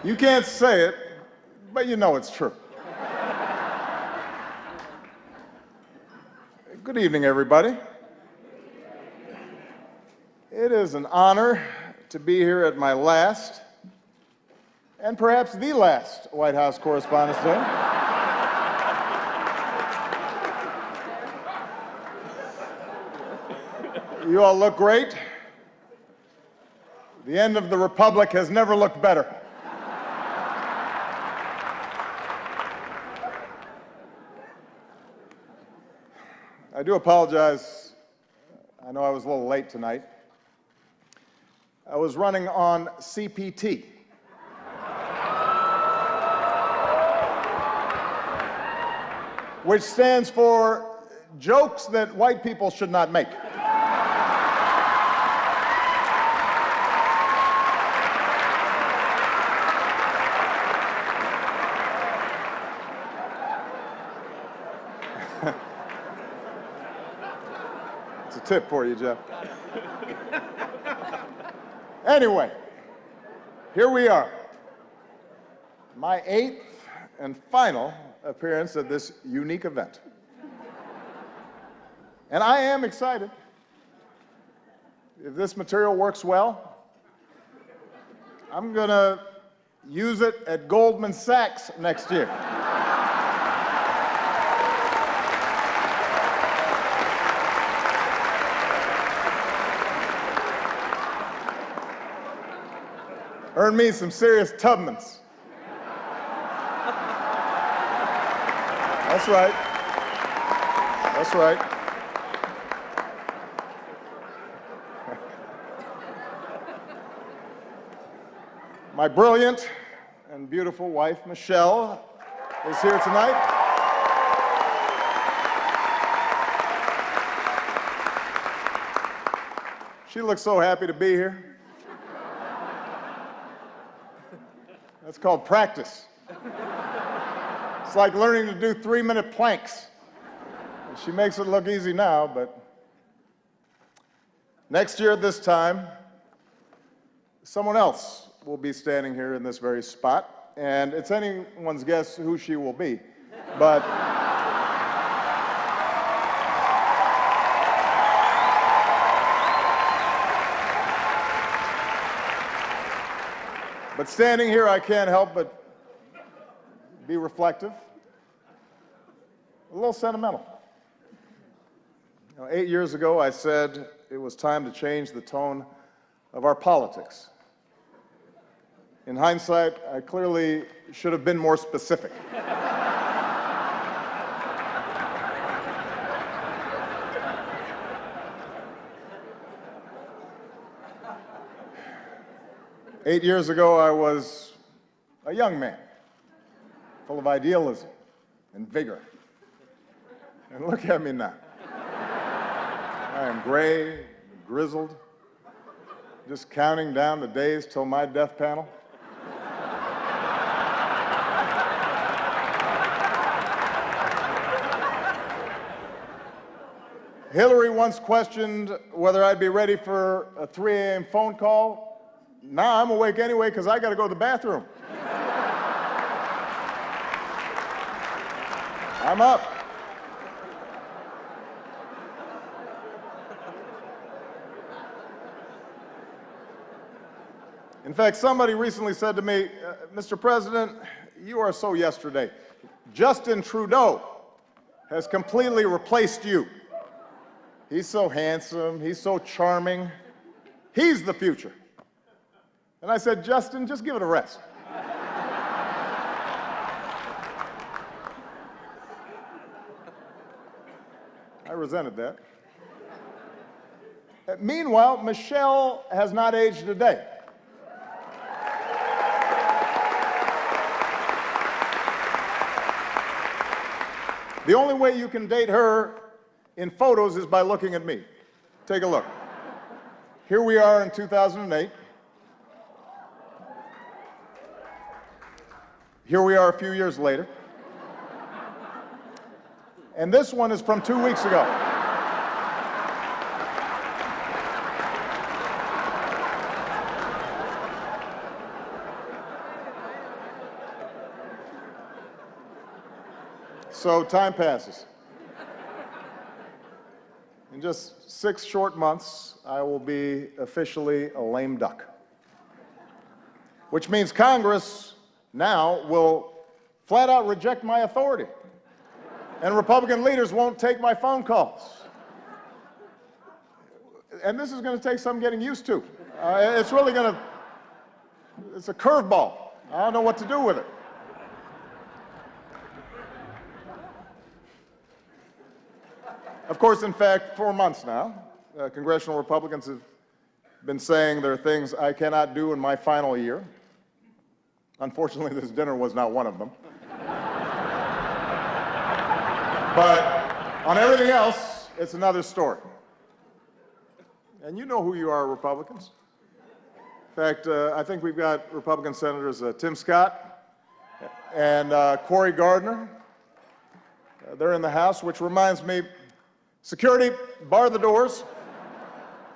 You can't say it, but you know it's true. Good evening, everybody. It is an honor to be here at my last, and perhaps the last, White House Correspondents' Day. You all look great. The end of the Republic has never looked better. I do apologize. I know I was a little late tonight. I was running on CPT. Which stands for jokes that white people should not make. It's a tip for you, Jeff. Anyway, here we are. My 8th and final appearance at this unique event. And I am excited. If this material works well, I'm going to use it at Goldman Sachs next year. Earn me some serious Tubmans. That's right. That's right. My brilliant and beautiful wife, Michelle, is here tonight. She looks so happy to be here. That's called practice. It's like learning to do 3-minute planks. She makes it look easy now, but next year at this time, someone else will be standing here in this very spot, and it's anyone's guess who she will be. But standing here, I can't help but be reflective, a little sentimental. 8 years ago, I said it was time to change the tone of our politics. In hindsight, I clearly should have been more specific. Eight years ago, I was a young man, full of idealism and vigor. And look at me now. I am gray, grizzled, just counting down the days till my death panel. Hillary once questioned whether I'd be ready for a 3 a.m. phone call. Now I'm awake anyway because I got to go to the bathroom. I'm up. In fact, somebody recently said to me, Mr. President, you are so yesterday. Justin Trudeau has completely replaced you. He's so handsome, he's so charming. He's the future. And I said, Justin, just give it a rest. I resented that. Meanwhile, Michelle has not aged a day. The only way you can date her in photos is by looking at me. Take a look. Here we are in 2008. Here we are a few years later. And this one is from 2 weeks ago. So time passes. In just 6 short months, I will be officially a lame duck, which means Congress now will flat out reject my authority, and Republican leaders won't take my phone calls. And this is going to take some getting used to. It's really going to, it's a curveball. I don't know what to do with it. Of course, in fact, 4 months now, congressional Republicans have been saying there are things I cannot do in my final year. Unfortunately, this dinner was not one of them. But on everything else, it's another story. And you know who you are, Republicans. In fact, I think we've got Republican Senators Tim Scott and Cory Gardner. They're in the House, which reminds me, security, bar the doors.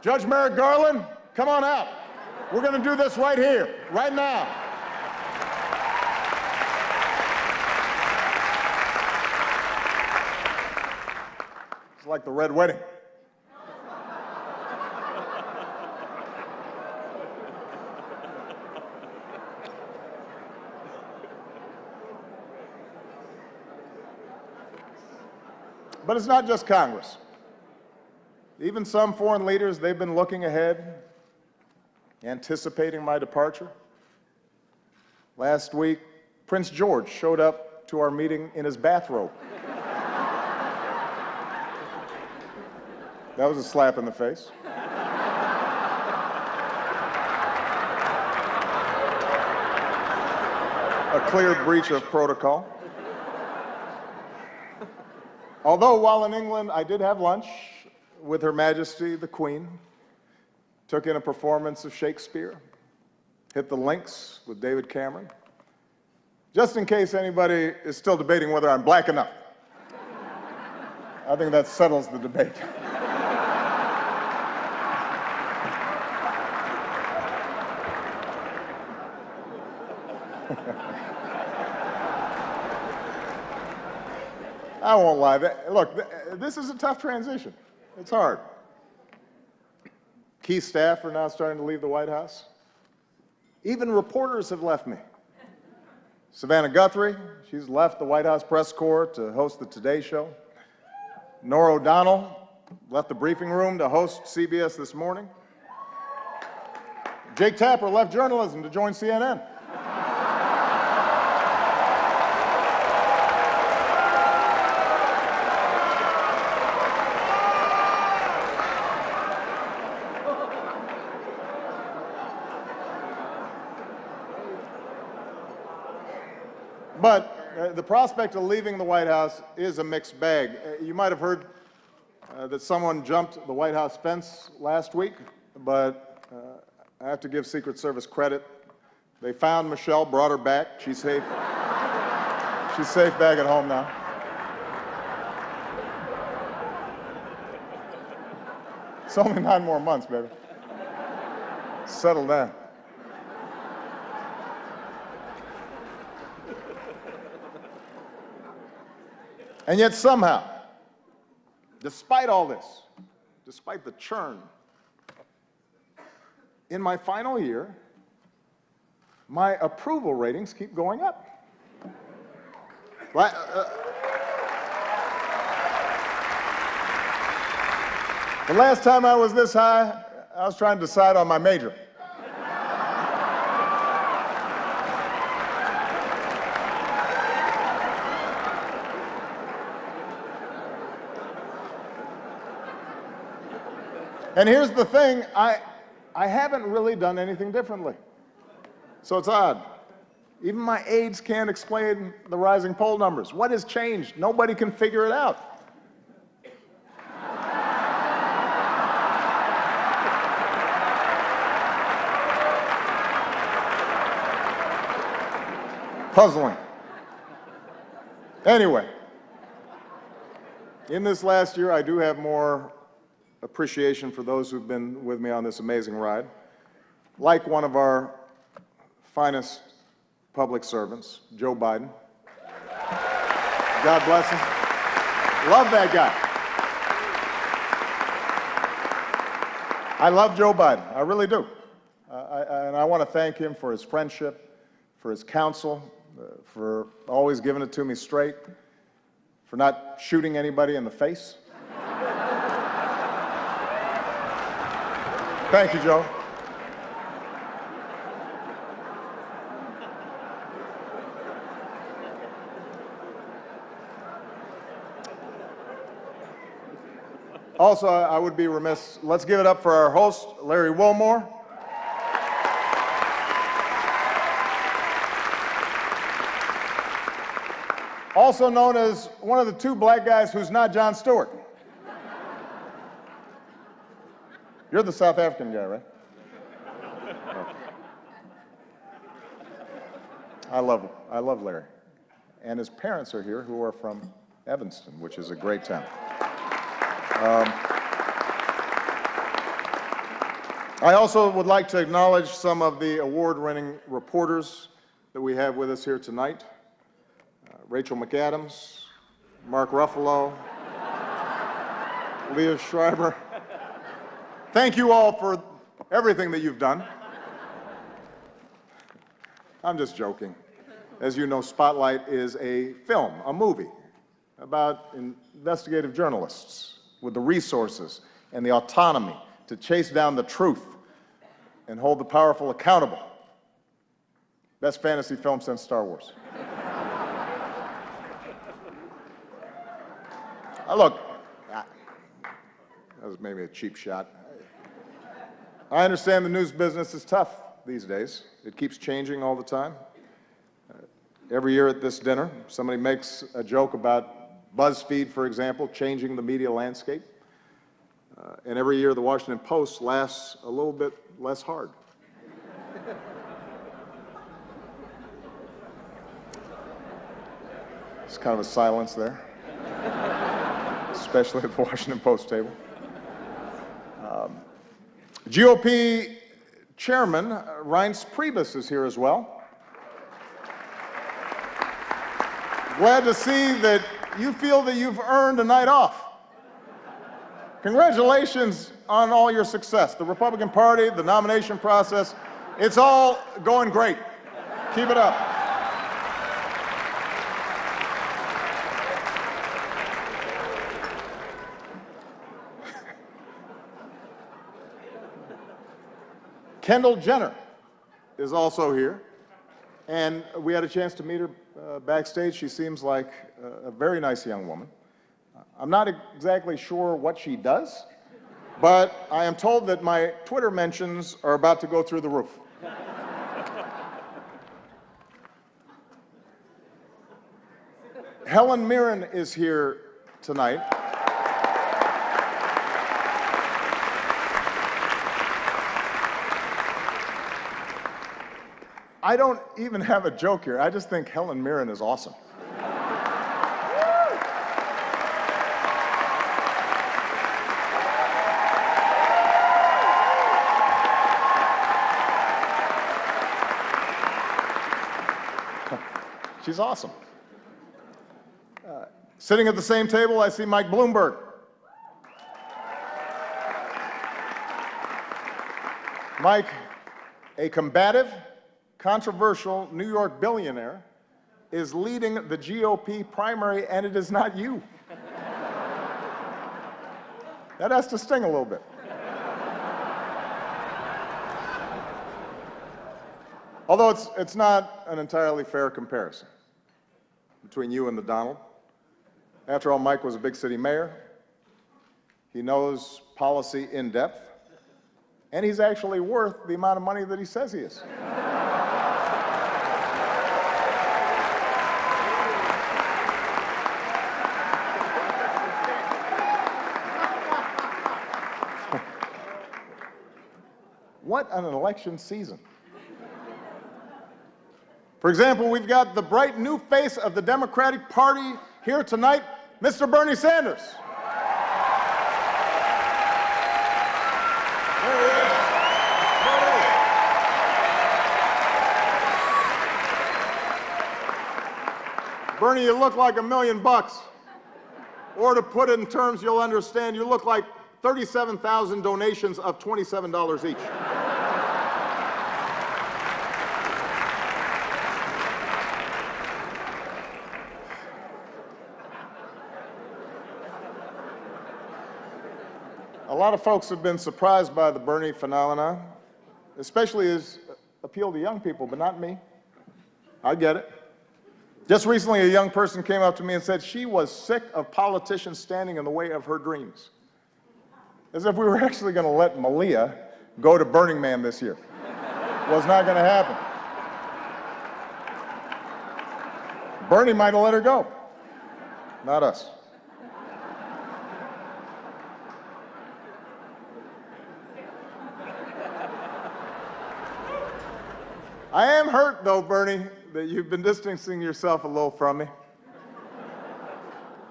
Judge Merrick Garland, come on out. We're going to do this right here, right now. It's like the Red Wedding. But it's not just Congress. Even some foreign leaders, they've been looking ahead, anticipating my departure. Last week, Prince George showed up to our meeting in his bathrobe. That was a slap in the face. A clear breach of protocol. Although while in England, I did have lunch with Her Majesty the Queen, took in a performance of Shakespeare, hit the links with David Cameron, just in case anybody is still debating whether I'm black enough. I think that settles the debate. I won't lie. Look, this is a tough transition. It's hard. Key staff are now starting to leave the White House. Even reporters have left me. Savannah Guthrie, she's left the White House press corps to host the Today Show. Norah O'Donnell left the briefing room to host CBS This Morning. Jake Tapper left journalism to join CNN. But the prospect of leaving the White House is a mixed bag. You might have heard that someone jumped the White House fence last week, but I have to give Secret Service credit. They found Michelle, brought her back. She's safe. She's safe back at home now. It's only 9 more months, baby. Settle down. And yet somehow, despite all this, despite the churn, in my final year, my approval ratings keep going up. The last time I was this high, I was trying to decide on my major. And here's the thing, I haven't really done anything differently. So it's odd. Even my aides can't explain the rising poll numbers. What has changed? Nobody can figure it out. Puzzling. Anyway, in this last year, I do have more appreciation for those who've been with me on this amazing ride. Like one of our finest public servants, Joe Biden. God bless him. Love that guy. I love Joe Biden. I really do. And I want to thank him for his friendship, for his counsel, for always giving it to me straight, for not shooting anybody in the face. Thank you, Joe. Also, I would be remiss, let's give it up for our host, Larry Wilmore. Also known as one of the two black guys who's not Jon Stewart. You're the South African guy, right? Oh. I love Larry. And his parents are here, who are from Evanston, which is a great town. I also would like to acknowledge some of the award-winning reporters that we have with us here tonight. Rachel McAdams, Mark Ruffalo, Leah Schreiber. Thank you all for everything that you've done. I'm just joking. As you know, Spotlight is a film, a movie, about investigative journalists with the resources and the autonomy to chase down the truth and hold the powerful accountable. Best fantasy film since Star Wars. Look, that was maybe a cheap shot. I understand the news business is tough these days. It keeps changing all the time. Every year at this dinner, somebody makes a joke about BuzzFeed, for example, changing the media landscape. And every year the Washington Post laughs a little bit less hard. It's kind of a silence there, especially at the Washington Post table. GOP Chairman Reince Priebus is here as well. Glad to see that you feel that you've earned a night off. Congratulations on all your success. The Republican Party, the nomination process, it's all going great. Keep it up. Kendall Jenner is also here, and we had a chance to meet her backstage. She seems like a very nice young woman. I'm not exactly sure what she does, but I am told that my Twitter mentions are about to go through the roof. Helen Mirren is here tonight. I don't even have a joke here. I just think Helen Mirren is awesome. She's awesome. Sitting at the same table, I see Mike Bloomberg. Mike, a combative, controversial New York billionaire, is leading the GOP primary, and it is not you. That has to sting a little bit. Although it's not an entirely fair comparison between you and the Donald. After all, Mike was a big city mayor. He knows policy in depth, and he's actually worth the amount of money that he says he is. What an election season. For example, we've got the bright new face of the Democratic Party here tonight, Mr. Bernie Sanders. There he is. Bernie, you look like $1 million. Or to put it in terms you'll understand, you look like 37,000 donations of $27 each. A lot of folks have been surprised by the Bernie phenomenon, especially his appeal to young people, but not me. I get it. Just recently, a young person came up to me and said she was sick of politicians standing in the way of her dreams. As if we were actually going to let Malia go to Burning Man this year. Was not going to happen. Bernie might have let her go, not us. I am hurt, though, Bernie, that you've been distancing yourself a little from me.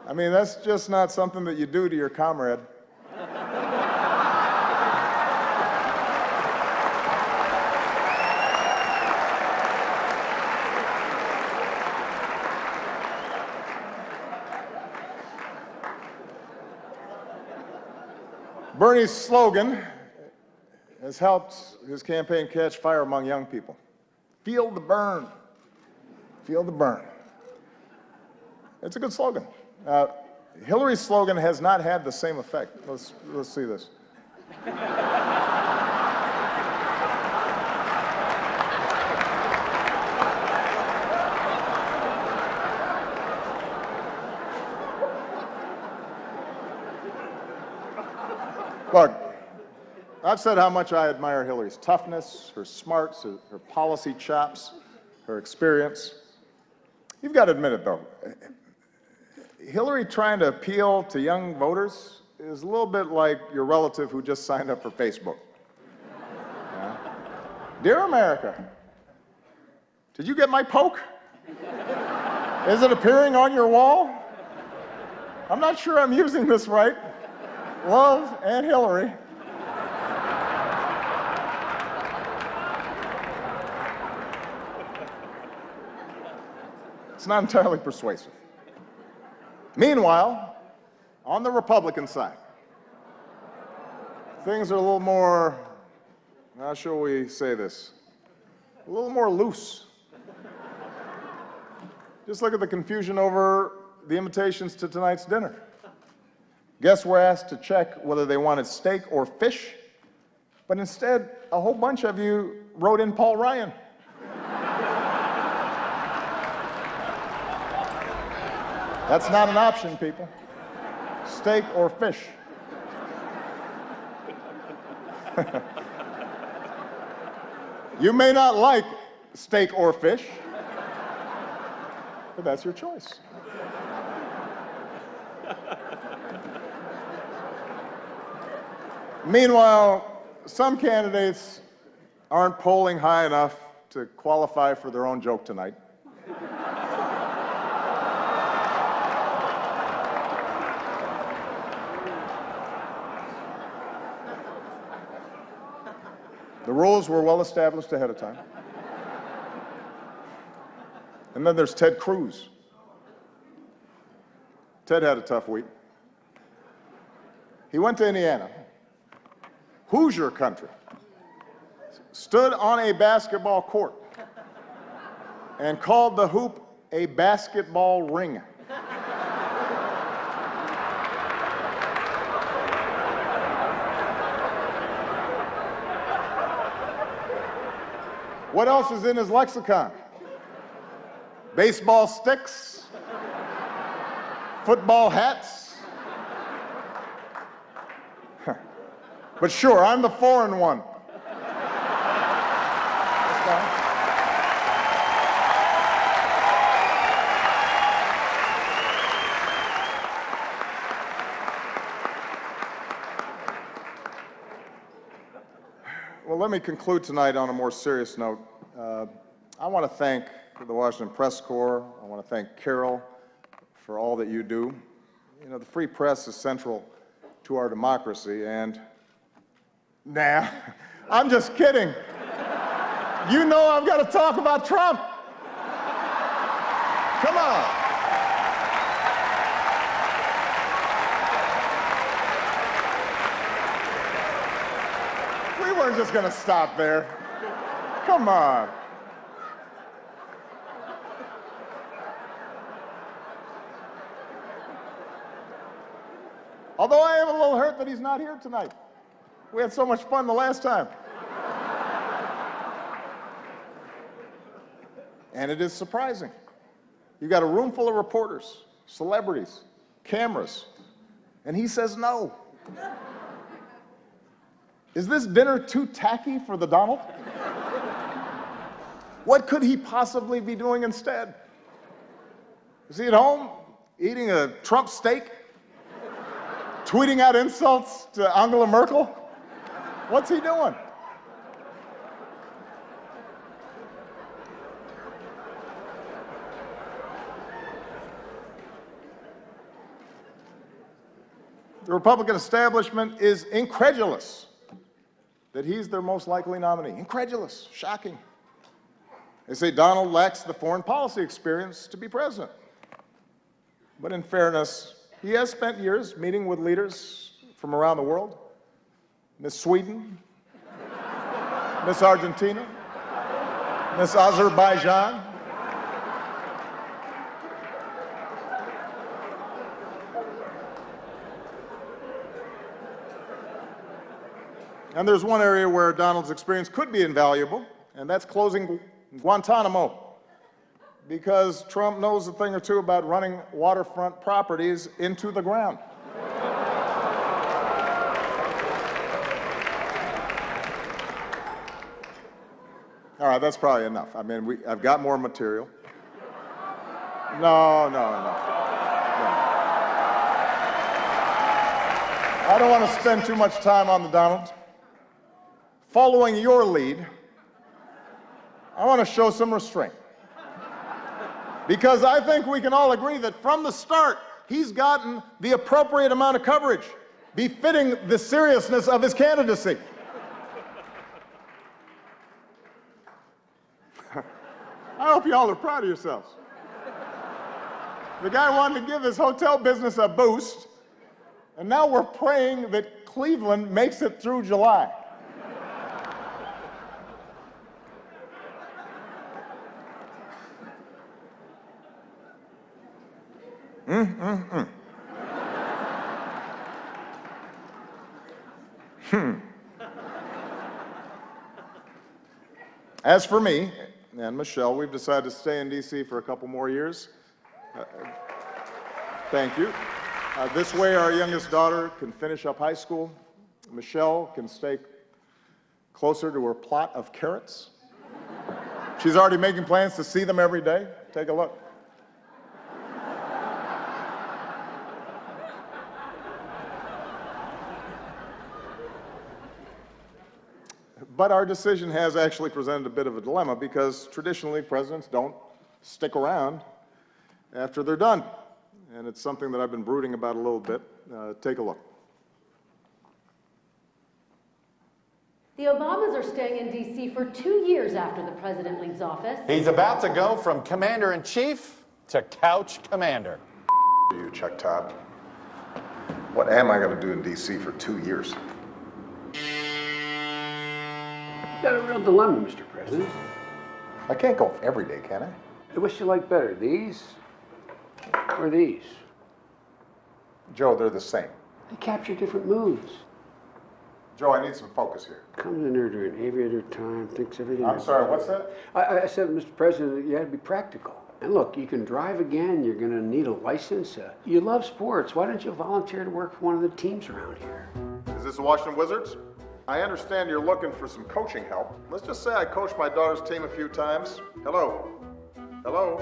I mean, that's just not something that you do to your comrade. Bernie's slogan has helped his campaign catch fire among young people. Feel the burn. Feel the burn. It's a good slogan. Hillary's slogan has not had the same effect. Let's see this. Look, I've said how much I admire Hillary's toughness, her smarts, her policy chops, her experience. You've got to admit it, though. Hillary trying to appeal to young voters is a little bit like your relative who just signed up for Facebook. Yeah. Dear America, did you get my poke? Is it appearing on your wall? I'm not sure I'm using this right. Love, Aunt Hillary. It's not entirely persuasive. Meanwhile, on the Republican side, things are a little more, how shall we say this, a little more loose. Just look at the confusion over the invitations to tonight's dinner. Guests were asked to check whether they wanted steak or fish, but instead, a whole bunch of you wrote in Paul Ryan. That's not an option, people. Steak or fish. You may not like steak or fish, but that's your choice. Meanwhile, some candidates aren't polling high enough to qualify for their own joke tonight. The rules were well established ahead of time. And then there's Ted Cruz. Ted had a tough week. He went to Indiana, Hoosier country, stood on a basketball court, and called the hoop a basketball ring. What else is in his lexicon? Baseball sticks, football hats. But sure, I'm the foreign one. That's fine. Well, let me conclude tonight on a more serious note. I want to thank the Washington Press Corps. I want to thank Carol for all that you do. You know, the free press is central to our democracy, and nah, I'm just kidding. You know I've got to talk about Trump. Come on. weren't just gonna stop there. Come on. Although I am a little hurt that he's not here tonight. We had so much fun the last time. And it is surprising. You've got a room full of reporters, celebrities, cameras, and he says no. Is this dinner too tacky for the Donald? What could he possibly be doing instead? Is he at home eating a Trump steak? Tweeting out insults to Angela Merkel? What's he doing? The Republican establishment is incredulous that he's their most likely nominee. Incredulous, shocking. They say Donald lacks the foreign policy experience to be president. But in fairness, he has spent years meeting with leaders from around the world. Miss Sweden, Miss Argentina, Miss Azerbaijan. And there's one area where Donald's experience could be invaluable, and that's closing Guantanamo. Because Trump knows a thing or two about running waterfront properties into the ground. All right, that's probably enough. I mean, I've got more material. No. I don't want to spend too much time on the Donald. Following your lead, I want to show some restraint. Because I think we can all agree that from the start, he's gotten the appropriate amount of coverage, befitting the seriousness of his candidacy. I hope you all are proud of yourselves. The guy wanted to give his hotel business a boost, and now we're praying that Cleveland makes it through July. As for me and Michelle, we've decided to stay in D.C. for a couple more years. Thank you. This way, our youngest daughter can finish up high school. Michelle can stay closer to her plot of carrots. She's already making plans to see them every day. Take a look. But our decision has actually presented a bit of a dilemma because traditionally presidents don't stick around after they're done. And it's something that I've been brooding about a little bit. Take a look. The Obamas are staying in D.C. for 2 years after the president leaves office. He's about to go from commander-in-chief to couch commander. You, Chuck Todd. What am I going to do in D.C. for 2 years? You've got a real dilemma, Mr. President. I can't go every day, can I? Which you like better, these or these? Joe, they're the same. They capture different moods. Joe, I need some focus here. Comes in there during aviator time, thinks everything. I'm sorry, what's that? I said, Mr. President, you had to be practical. And look, you can drive again, you're going to need a license. You love sports. Why don't you volunteer to work for one of the teams around here? Is this the Washington Wizards? I understand you're looking for some coaching help. Let's just say I coached my daughter's team a few times. Hello? Hello?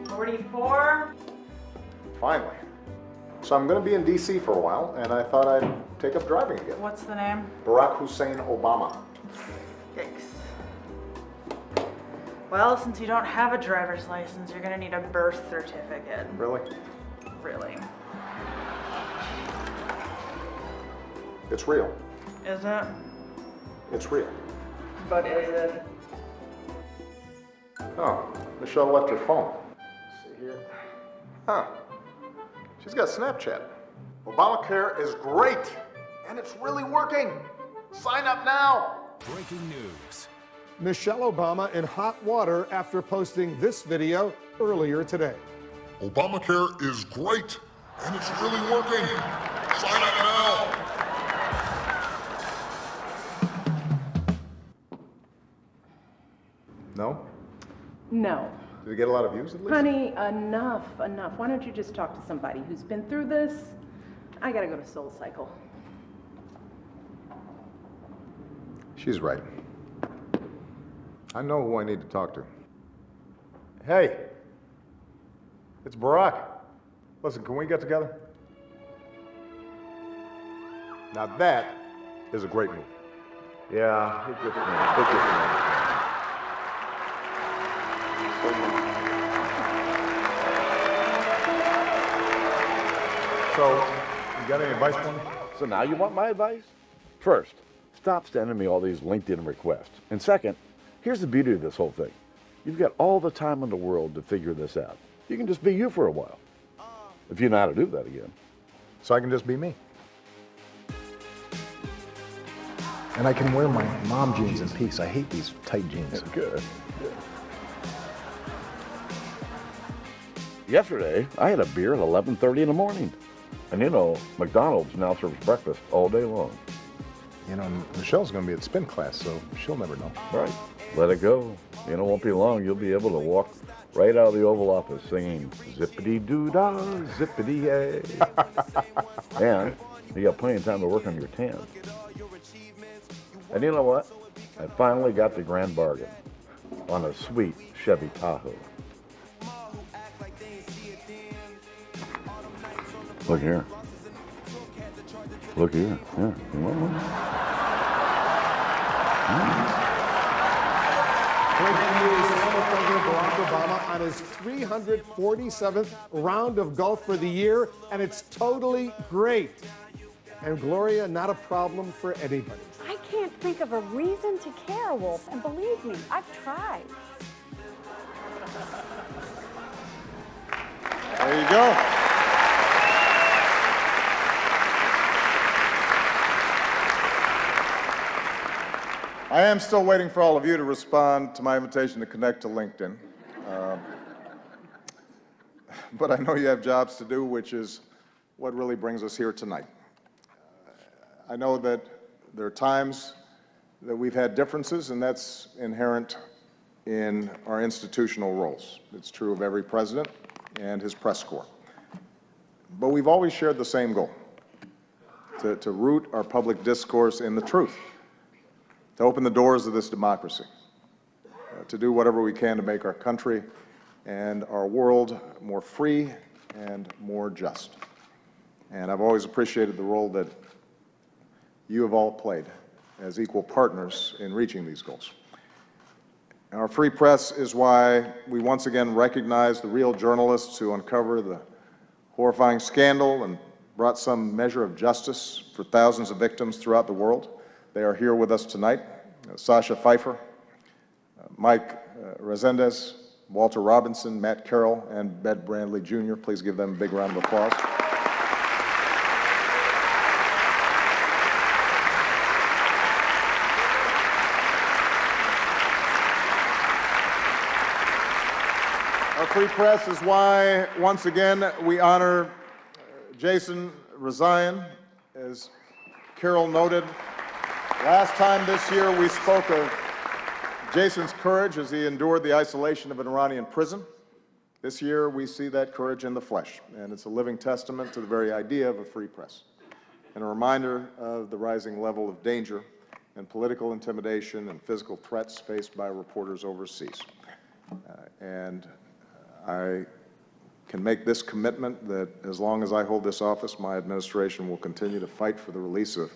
$44. Finally. So I'm going to be in D.C. for a while, and I thought I'd take up driving again. What's the name? Barack Hussein Obama. Yikes. Well, since you don't have a driver's license, you're gonna need a birth certificate. Really? Really. It's real. Is it? It's real. But is it? Oh, Michelle left her phone. Let's see here. Huh. She's got Snapchat. Obamacare is great, and it's really working. Sign up now. Breaking news. Michelle Obama in hot water after posting this video earlier today. Obamacare is great, and it's really working. Sign up now. No? No. Did it get a lot of views at least? Honey, enough. Why don't you just talk to somebody who's been through this? I gotta go to Soul Cycle. She's right. I know who I need to talk to. Hey, it's Barack. Listen, can we get together? Now that is a great move. Yeah, it's good for me. It's good for me. So, you got any advice for me? So now you want my advice? First, stop sending me all these LinkedIn requests. And second, here's the beauty of this whole thing. You've got all the time in the world to figure this out. You can just be you for a while. If you know how to do that again. So I can just be me. And I can wear my mom jeans in peace. I hate these tight jeans. Good. Yesterday, I had a beer at 11:30 in the morning. And you know, McDonald's now serves breakfast all day long. You know, Michelle's going to be at spin class, so she'll never know. Right. Let it go. You know, it won't be long. You'll be able to walk right out of the Oval Office singing zippity-doo-dah, zippity-yay. And you got plenty of time to work on your tan. And you know what? I finally got the grand bargain on a sweet Chevy Tahoe. Look here. Look here. Yeah. You want one? Breaking news, former President Barack Obama on his 347th round of golf for the year, and it's totally great. And Gloria, not a problem for anybody. I can't think of a reason to care, Wolf, and believe me, I've tried. There you go. I am still waiting for all of you to respond to my invitation to connect to LinkedIn. But I know you have jobs to do, which is what really brings us here tonight. I know that there are times that we've had differences, and that's inherent in our institutional roles. It's true of every president and his press corps. But we've always shared the same goal, to root our public discourse in the truth, to open the doors of this democracy, to do whatever we can to make our country and our world more free and more just. And I've always appreciated the role that you have all played as equal partners in reaching these goals. Our free press is why we once again recognize the real journalists who uncover the horrifying scandal and brought some measure of justice for thousands of victims throughout the world. They are here with us tonight. Sasha Pfeiffer, Mike Resendez, Walter Robinson, Matt Carroll, and Bed Brandley Jr. Please give them a big round of applause. Our free press is why, once again, we honor Jason Rezaian. As Carol noted, last time this year we spoke of Jason's courage as he endured the isolation of an Iranian prison. This year we see that courage in the flesh, and it's a living testament to the very idea of a free press, and a reminder of the rising level of danger and political intimidation and physical threats faced by reporters overseas. I can make this commitment that as long as I hold this office, my administration will continue to fight for the release of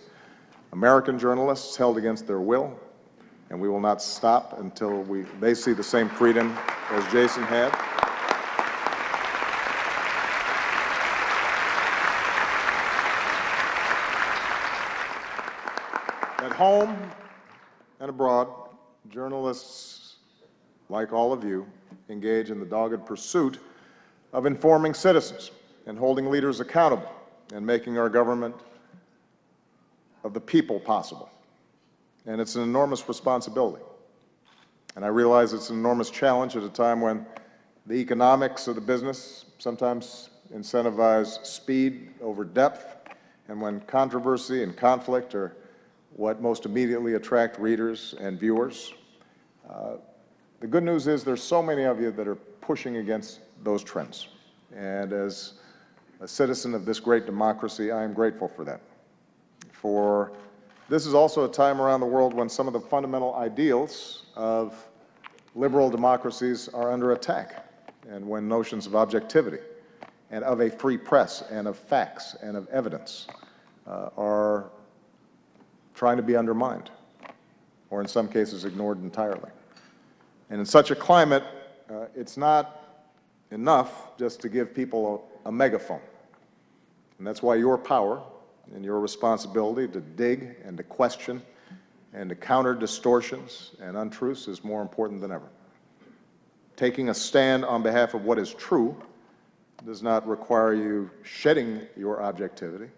American journalists held against their will, and we will not stop until they see the same freedom as Jason had. At home and abroad, journalists, like all of you, engage in the dogged pursuit of informing citizens and holding leaders accountable and making our government of the people possible. And it's an enormous responsibility. And I realize it's an enormous challenge at a time when the economics of the business sometimes incentivize speed over depth, and when controversy and conflict are what most immediately attract readers and viewers. The good news is there's so many of you that are pushing against those trends. And as a citizen of this great democracy, I am grateful for that. For this is also a time around the world when some of the fundamental ideals of liberal democracies are under attack, and when notions of objectivity and of a free press and of facts and of evidence are trying to be undermined, or in some cases ignored entirely. And in such a climate, it's not enough just to give people a megaphone. And that's why your power and your responsibility to dig and to question and to counter distortions and untruths is more important than ever. Taking a stand on behalf of what is true does not require you shedding your objectivity.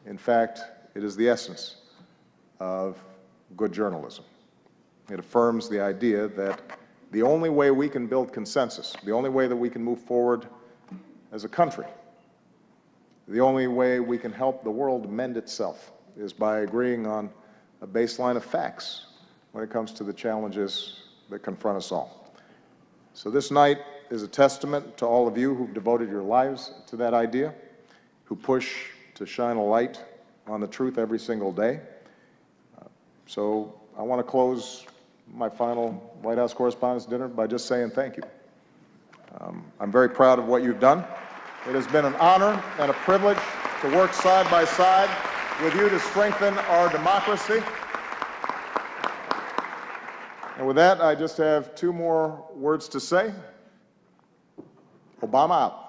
In fact, it is the essence of good journalism. It affirms the idea that the only way we can build consensus, the only way that we can move forward as a country, the only way we can help the world mend itself is by agreeing on a baseline of facts when it comes to the challenges that confront us all. So this night is a testament to all of you who've devoted your lives to that idea, who push to shine a light on the truth every single day. So I want to close my final White House Correspondents' Dinner by just saying thank you. I'm very proud of what you've done. It has been an honor and a privilege to work side by side with you to strengthen our democracy. And with that, I just have two more words to say. Obama out.